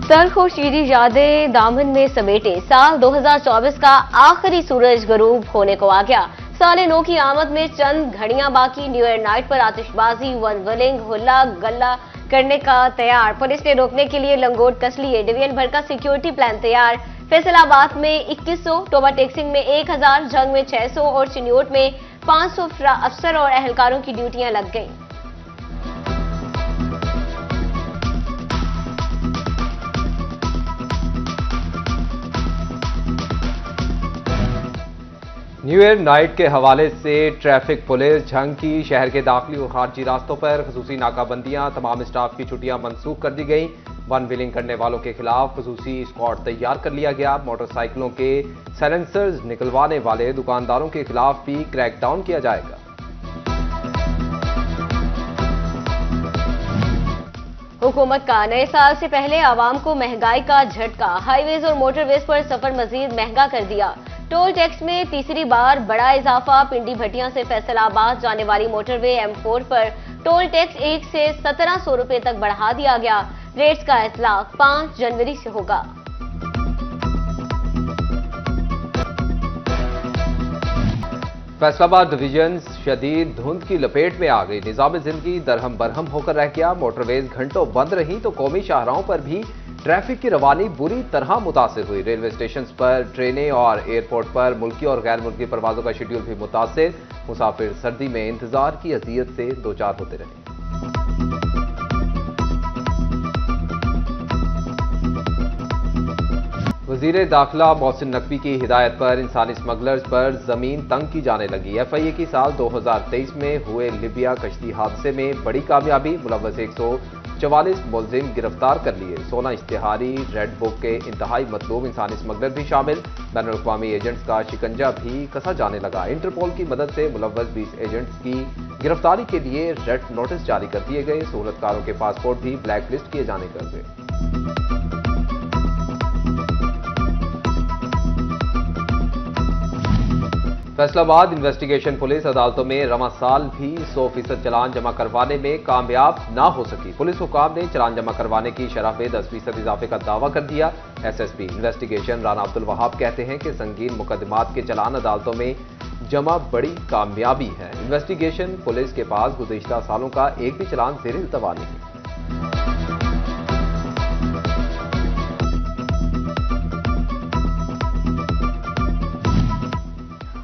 तल्ख और शीरी यादें दामन में समेटे साल 2024 का आखिरी सूरज गरूब होने को आ गया। साले नौ की आमद में चंद घड़ियां बाकी। न्यू ईयर नाइट पर आतिशबाजी वन विलिंग हुल्ला गल्ला करने का तैयार। पुलिस ने रोकने के लिए लंगोट कस लिए। डिवीजन भर का सिक्योरिटी प्लान तैयार। फैसलाबाद में 2100, टोबा टेक्सिंग में 1000, जंग में 600 और चिन्योट में 500 अफसर और एहलकारों की ड्यूटियां लग गईं। न्यू ईयर नाइट के हवाले से ट्रैफिक पुलिस झंग की शहर के दाखिली और खारजी रास्तों पर खसूसी नाकाबंदियां, तमाम स्टाफ की छुट्टियां मनसूख कर दी गई। वन व्हीलिंग करने वालों के खिलाफ खसूसी स्क्वाड तैयार कर लिया गया। मोटरसाइकिलों के साइलेंसर्स निकलवाने वाले दुकानदारों के खिलाफ भी क्रैकडाउन किया जाएगा। हुकूमत का नए साल से पहले आवाम को महंगाई का झटका। हाईवेज और मोटरवेज पर सफर मजीद महंगा कर दिया। टोल टैक्स में तीसरी बार बड़ा इजाफा। पिंडी भटिया से फैसलाबाद जाने वाली मोटरवे M4 पर टोल टैक्स 1 से 1700 रुपए तक बढ़ा दिया गया। रेट्स का इतलाक 5 जनवरी से होगा। फैसलाबाद डिवीजन शदीद धुंध की लपेट में आ गई। निजाम जिंदगी दरहम बरहम होकर रह गया। मोटरवेज घंटों बंद रही तो कौमी शाहराहों पर भी ट्रैफिक की रवानी बुरी तरह मुतासिर हुई। रेलवे स्टेशन पर ट्रेनें और एयरपोर्ट पर मुल्की और गैर मुल्की परवाजों का शेड्यूल भी मुतासिर। मुसाफिर सर्दी में इंतजार की अजियत से दो चार होते रहे। वजीर दाखिला मोहसिन नकवी की हिदायत पर इंसानी स्मगलर्स पर जमीन तंग की जाने लगी। FIA की साल 2023 में हुए लिबिया कश्ती हादसे में बड़ी कामयाबी। मुलव्वस 144 मुलजिम गिरफ्तार कर लिए। 16 इश्तिहारी रेड बुक के इंतहाई मतलूब इंसानी स्मगलर भी शामिल। बैनुल अक़वामी एजेंट्स का शिकंजा भी कसा जाने लगा। इंटरपोल की मदद से मुलव्वस 20 एजेंट्स की गिरफ्तारी के लिए रेड नोटिस जारी कर दिए गए। सहूलतकारों के पासपोर्ट भी ब्लैक लिस्ट किए जाने कर गए। फैसलाबाद इन्वेस्टिगेशन पुलिस अदालतों में रवां साल भी 100% चलान जमा करवाने में कामयाब ना हो सकी। पुलिस हुकाम ने चलान जमा करवाने की शरह में 10% इजाफे का दावा कर दिया। SSP इन्वेस्टिगेशन राना अब्दुल वहाब कहते हैं कि संगीन मुकदमात के चलान अदालतों में जमा बड़ी कामयाबी है। इन्वेस्टिगेशन पुलिस के पास गुज़िश्ता सालों का एक भी चलान ज़ेर इल्तवा नहीं।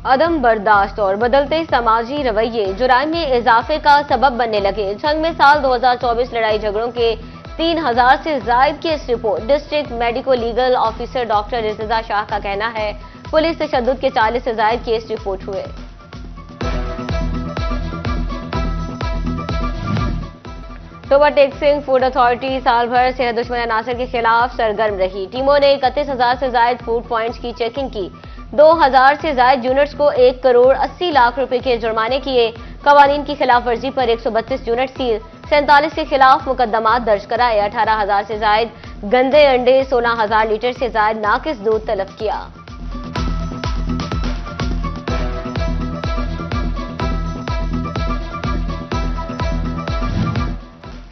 अदम बर्दाश्त और बदलते समाजी रवैये जुराइम में इजाफे का सबब बनने लगे। झंग में साल 2024 लड़ाई झगड़ों के 3000 से जायद case report. District medico legal officer doctor इर्तिजा Shah का कहना है पुलिस तशद्दुद के 40 से जायद केस रिपोर्ट हुए। टोबा टेक्सिंग फूड अथॉरिटी साल भर सेहत दुश्मन अनासर के खिलाफ सरगर्म रही। टीमों ने 31,000 से जायद फूड पॉइंट्स की चेकिंग की। 2000 से जायद यूनिट्स को 1 करोड़ 80 लाख रुपए के जुर्माने किए। कवानीन की खिलाफ वर्जी पर 132 यूनिट सील। 47 के खिलाफ मुकदमात दर्ज कराए। 18,000 से जायद गंदे अंडे, 16,000 लीटर से जायद नाकिस दूध तलब किया।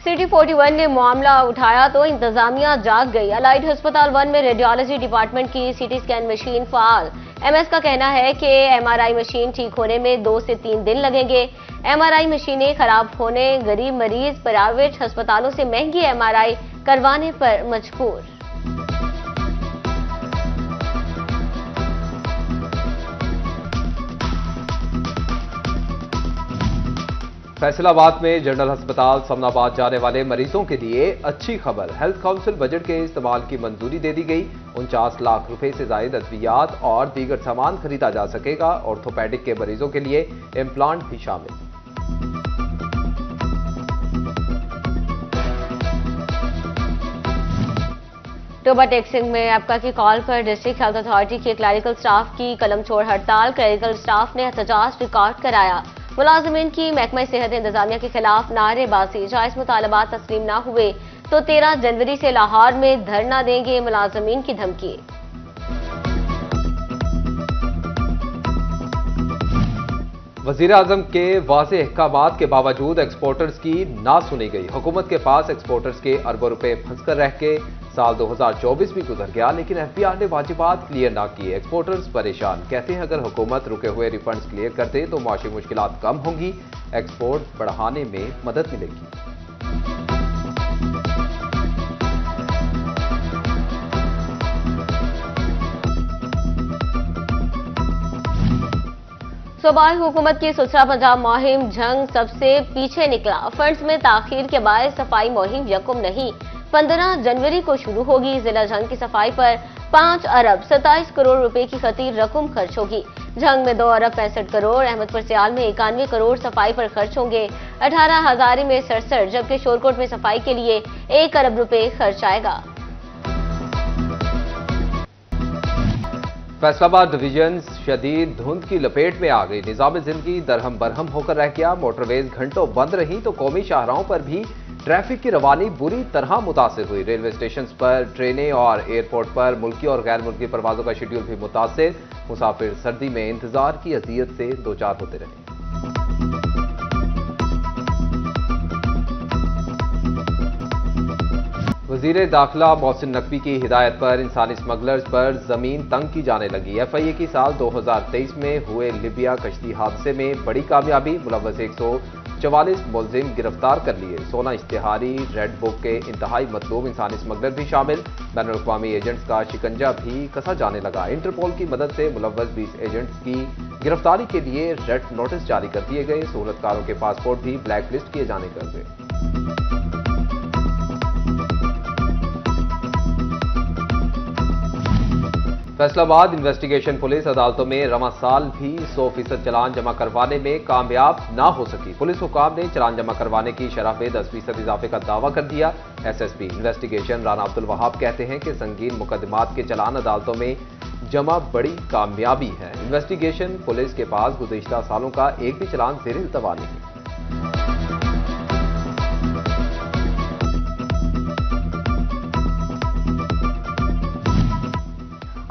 सिटी 41 ने मामला उठाया तो इंतजामिया जाग गई। अलाइड अस्पताल 1 में रेडियोलॉजी डिपार्टमेंट की CT स्कैन मशीन फाल। MS का कहना है कि MRI मशीन ठीक होने में 2 से 3 दिन लगेंगे। MRI मशीनें खराब होने गरीब मरीज प्राइवेट अस्पतालों से महंगी MRI करवाने पर मजबूर। फैसलाबाद में जनरल अस्पताल समनाबाद जाने वाले मरीजों के लिए अच्छी खबर। हेल्थ काउंसिल बजट के इस्तेमाल की मंजूरी दे दी गई। 49 लाख रुपए से जायद अद्वियात और दीगर सामान खरीदा जा सकेगा। ऑर्थोपेडिक के मरीजों के लिए इम्प्लांट भी शामिल। टोबा टेक्सिंग में आपका की कॉल पर डिस्ट्रिक्ट हेल्थ अथॉरिटी के क्लरिकल स्टाफ की कलम छोड़ हड़ताल। क्लरिकल स्टाफ ने एहतजाज रिकॉर्ड कराया। मुलाजिमीन की महकमा सेहत इंतजामिया के खिलाफ नारेबाजी। जायज मुतालबात तस्लीम न हुए तो 13 जनवरी से लाहौर में धरना देंगे। मुलाजिमीन की धमकी। वजीर आजम के वाज़ेह अहकामात के बावजूद एक्सपोर्टर्स की ना सुनी गई। हुकूमत के पास एक्सपोर्टर्स के अरबों रुपए फंस कर रह के साल 2024 भी गुजर गया, लेकिन एफबीआर ने वाजिबात क्लियर ना किए। एक्सपोर्टर्स परेशान, कहते हैं अगर हुकूमत रुके हुए रिफंड्स क्लियर कर दे तो माशी मुश्किलात कम होंगी, एक्सपोर्ट बढ़ाने में मदद मिलेगी। सूबाई हुकूमत की सुथरा पंजाब मुहिम जंग सबसे पीछे निकला। फंड्स में ताखीर के बाद सफाई मुहिम यकुम नहीं 15 जनवरी को शुरू होगी। जिला जंग की सफाई पर 5 अरब 27 करोड़ रुपए की खतीर रकम खर्च होगी। जंग में 2 अरब 65 करोड़, अहमदपुर सियाल में 91 करोड़ सफाई पर खर्च होंगे। 18 हजारी में 67, जबकि शोरकोट में सफाई के लिए 1 अरब रुपए खर्च आएगा। फैसलाबाद डिवीजन शदीद धुंध की लपेट में आ गई। निजाम जिंदगी दरहम बरहम होकर रह गया। मोटरवेज घंटों बंद रही तो कौमी शाहराहों पर भी ट्रैफिक की रवानी बुरी तरह मुतासिर हुई। रेलवे स्टेशन पर, ट्रेनें और एयरपोर्ट पर मुल्की और गैर मुल्की परवाजों का शेड्यूल भी मुतासिर। मुसाफिर सर्दी में इंतजार की अजियत से दो चार होते रहे। वजीर दाखिला मोहसिन नकवी की हिदायत पर इंसानी स्मगलर्स पर जमीन तंग की जाने लगी। एफआईए की साल 2023 में हुए लिबिया कश्ती हादसे में बड़ी कामयाबी, मुलव्वस 144 मुलजिम गिरफ्तार कर लिए। 16 इश्तिहारी रेड बुक के इंतहाई मतलूब इंसानी स्मगलर भी शामिल। बैनुल अक़वामी एजेंट्स का शिकंजा भी कसा जाने लगा। इंटरपोल की मदद से मुलव्वस 20 एजेंट्स की गिरफ्तारी के लिए रेड नोटिस जारी कर दिए गए। सहूलतकारों के पासपोर्ट भी ब्लैक लिस्ट किए जाने कर गए। फैसलाबाद इन्वेस्टिगेशन पुलिस अदालतों में रवां साल भी 100% चालान जमा करवाने में कामयाब ना हो सकी। पुलिस हुकाम ने चालान जमा करवाने की शरह में 10% इजाफे का दावा कर दिया। एसएसपी इन्वेस्टिगेशन राना अब्दुल वहाब कहते हैं कि संगीन मुकदमात के चालान अदालतों में जमा बड़ी कामयाबी है। इन्वेस्टिगेशन पुलिस के पास गुज़िश्ता सालों का एक भी चालान ज़ेर-ए-इल्तवा नहीं।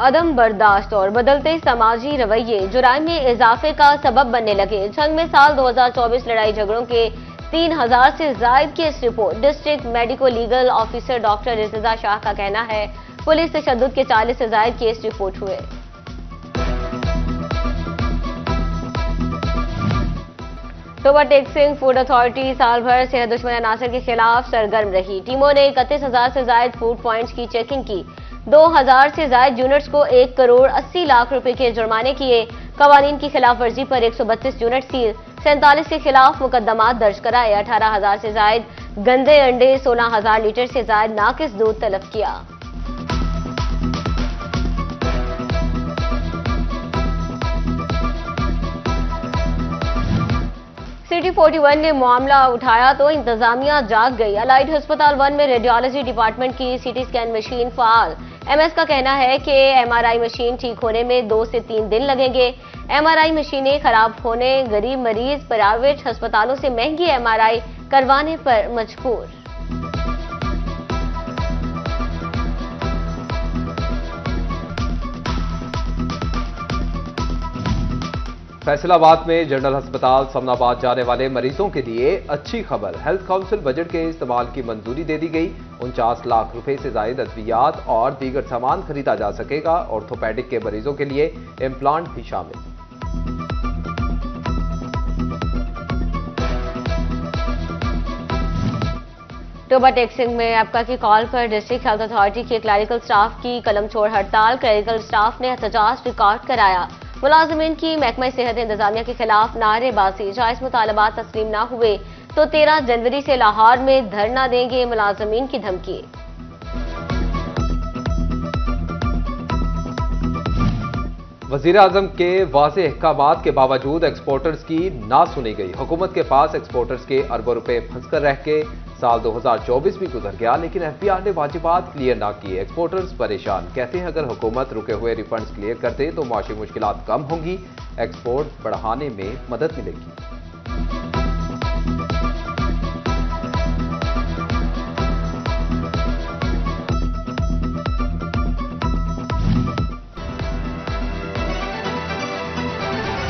अदम बर्दाश्त और बदलते समाजी रवैये जुराइम में इजाफे का सबब बनने लगे। जंग में साल 2024 लड़ाई झगड़ों के 3000 से जायद case report. District medico legal officer doctor इर्तिजा Shah का कहना है पुलिस तशद्दुद के 40 से जायद केस रिपोर्ट हुए। टोबा टेक्सिंग फूड अथॉरिटी साल भर सेहत दुश्मन अनासर के खिलाफ सरगर्म रही। टीमों ने 31,000 से जायद फूड पॉइंट्स की चेकिंग की। 2000 से जायद यूनिट्स को 1 करोड़ 80 लाख रुपए के जुर्माने किए। कवानीन की खिलाफ वर्जी पर 132 यूनिट सील, 47 के खिलाफ मुकदमा दर्ज कराए। 18,000 से जायद गंदे अंडे, 16,000 लीटर से जायद नाकिस दूध तलब किया। सिटी 41 ने मामला उठाया तो इंतजामिया जाग गई। अलाइड अस्पताल 1 में रेडियोलॉजी डिपार्टमेंट की सीटी स्कैन मशीन फाल। एमएस का कहना है कि एमआरआई मशीन ठीक होने में 2 से 3 दिन लगेंगे। एमआरआई मशीनें खराब होने गरीब मरीज प्राइवेट अस्पतालों से महंगी एमआरआई करवाने पर मजबूर। फैसलाबाद में जनरल अस्पताल समनाबाद जाने वाले मरीजों के लिए अच्छी खबर। हेल्थ काउंसिल बजट के इस्तेमाल की मंजूरी दे दी गई। 49 लाख रुपए से जायद अद्वियात और दीगर सामान खरीदा जा सकेगा। ऑर्थोपेडिक के मरीजों के लिए इम्प्लांट भी शामिल। टोबा टेक्सिंग में आपका की कॉल पर डिस्ट्रिक्ट हेल्थ अथॉरिटी के क्लरिकल स्टाफ की कलम छोड़ हड़ताल। क्लरिकल स्टाफ ने एहतजाज रिकॉर्ड कराया। मुलाजिमीन की महकमा सेहत इंतजामिया के खिलाफ नारेबाजी। जायज मुतालबात तस्लीम न हुए तो 13 जनवरी से लाहौर में धरना देंगे, मुलाजिमीन की धमकी। वजीर आजम के वाज़ेह अहकामात के बावजूद एक्सपोर्टर्स की ना सुनी गई। हुकूमत के पास एक्सपोर्टर्स के अरबों रुपए फंस कर रह के साल 2024 भी गुजर गया, लेकिन एफबीआर ने वाजिबात क्लियर ना किए। एक्सपोर्टर्स परेशान, कहते हैं अगर हुकूमत रुके हुए रिफंड्स क्लियर कर दे तो माशी मुश्किलात कम होंगी, एक्सपोर्ट बढ़ाने में मदद मिलेगी।